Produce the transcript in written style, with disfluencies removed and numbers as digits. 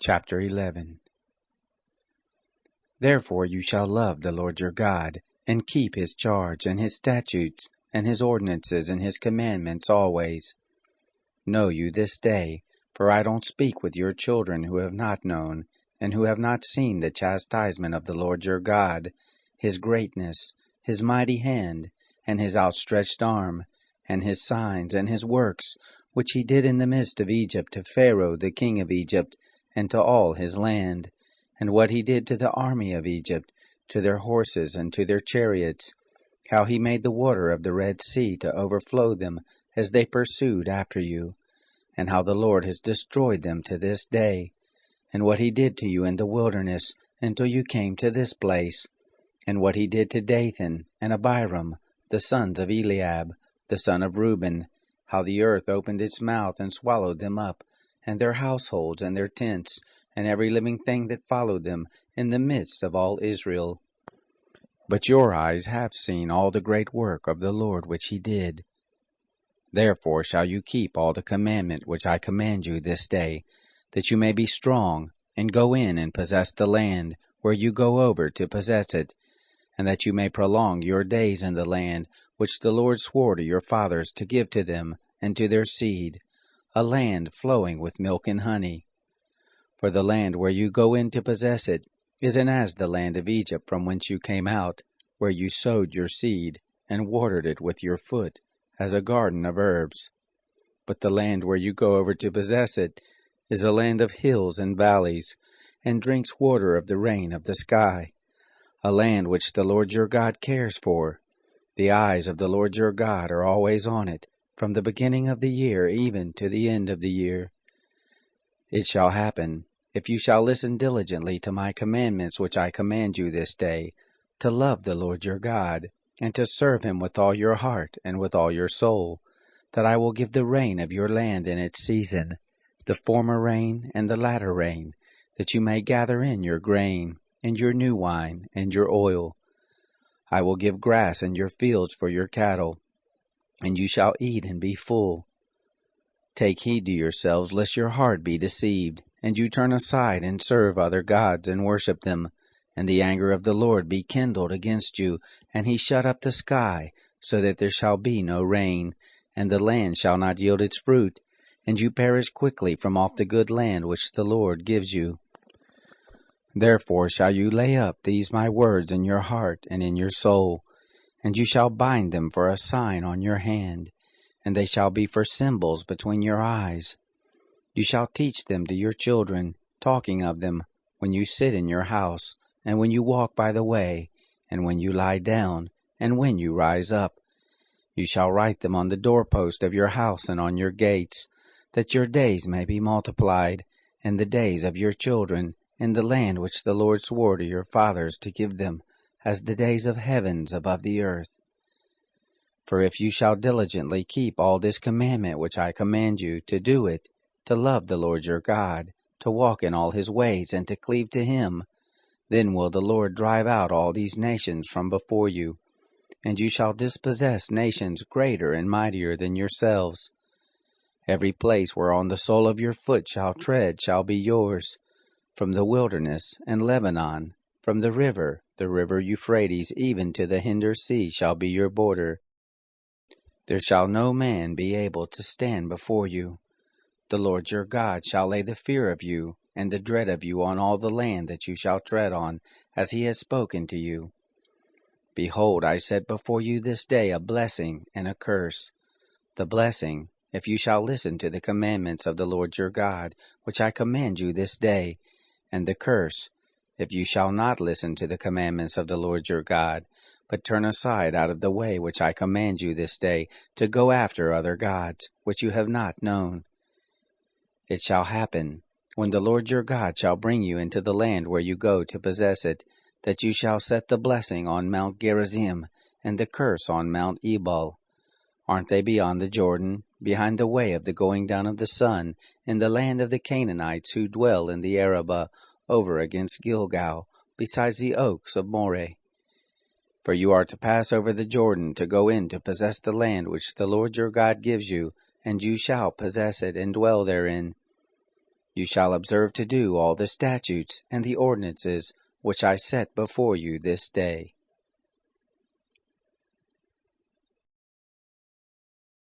Chapter 11. Therefore you shall love the Lord your God, and keep his charge, and his statutes, and his ordinances, and his commandments always. Know you this day, for I don't speak with your children who have not known, and who have not seen the chastisement of the Lord your God, his greatness, his mighty hand, and his outstretched arm, and his signs, and his works, which he did in the midst of Egypt to Pharaoh the king of Egypt, and to all his land, and what he did to the army of Egypt, to their horses and to their chariots, how he made the water of the Red Sea to overflow them as they pursued after you, and how the Lord has destroyed them to this day, and what he did to you in the wilderness until you came to this place, and what he did to Dathan and Abiram, the sons of Eliab, the son of Reuben, how the earth opened its mouth and swallowed them up, and their households and their tents, and every living thing that followed them, in the midst of all Israel. But your eyes have seen all the great work of the Lord which he did. Therefore shall you keep all the commandment which I command you this day, that you may be strong, and go in and possess the land where you go over to possess it, and that you may prolong your days in the land which the Lord swore to your fathers to give to them and to their seed, a land flowing with milk and honey. For the land where you go in to possess it isn't as the land of Egypt from whence you came out, where you sowed your seed, and watered it with your foot, as a garden of herbs. But the land where you go over to possess it is a land of hills and valleys, and drinks water of the rain of the sky, a land which the Lord your God cares for. The eyes of the Lord your God are always on it, from the beginning of the year even to the end of the year. It shall happen, if you shall listen diligently to my commandments which I command you this day, to love the Lord your God, and to serve him with all your heart and with all your soul, that I will give the rain of your land in its season, the former rain and the latter rain, that you may gather in your grain, and your new wine, and your oil. I will give grass in your fields for your cattle, and you shall eat and be full. Take heed to yourselves, lest your heart be deceived, and you turn aside and serve other gods and worship them, and the anger of the Lord be kindled against you, and he shut up the sky, so that there shall be no rain, and the land shall not yield its fruit, and you perish quickly from off the good land which the Lord gives you. Therefore shall you lay up these my words in your heart and in your soul, and you shall bind them for a sign on your hand, and they shall be for symbols between your eyes. You shall teach them to your children, talking of them, when you sit in your house, and when you walk by the way, and when you lie down, and when you rise up. You shall write them on the doorpost of your house and on your gates, that your days may be multiplied, and the days of your children, in the land which the Lord swore to your fathers to give them, as the days of heavens above the earth. For if you shall diligently keep all this commandment which I command you, to do it, to love the Lord your God, to walk in all his ways, and to cleave to him, then will the Lord drive out all these nations from before you, and you shall dispossess nations greater and mightier than yourselves. Every place whereon the sole of your foot shall tread shall be yours, from the wilderness and Lebanon, from the river Euphrates, even to the hinder sea shall be your border. There shall no man be able to stand before you. The Lord your God shall lay the fear of you and the dread of you on all the land that you shall tread on, as he has spoken to you. Behold, I set before you this day a blessing and a curse. The blessing, if you shall listen to the commandments of the Lord your God, which I command you this day, and the curse, if you shall not listen to the commandments of the Lord your God, but turn aside out of the way which I command you this day, to go after other gods, which you have not known. It shall happen, when the Lord your God shall bring you into the land where you go to possess it, that you shall set the blessing on Mount Gerizim, and the curse on Mount Ebal. Aren't they beyond the Jordan, behind the way of the going down of the sun, in the land of the Canaanites who dwell in the Arabah, over against Gilgal, besides the oaks of Moreh? For you are to pass over the Jordan to go in to possess the land which the Lord your God gives you, and you shall possess it and dwell therein. You shall observe to do all the statutes and the ordinances which I set before you this day.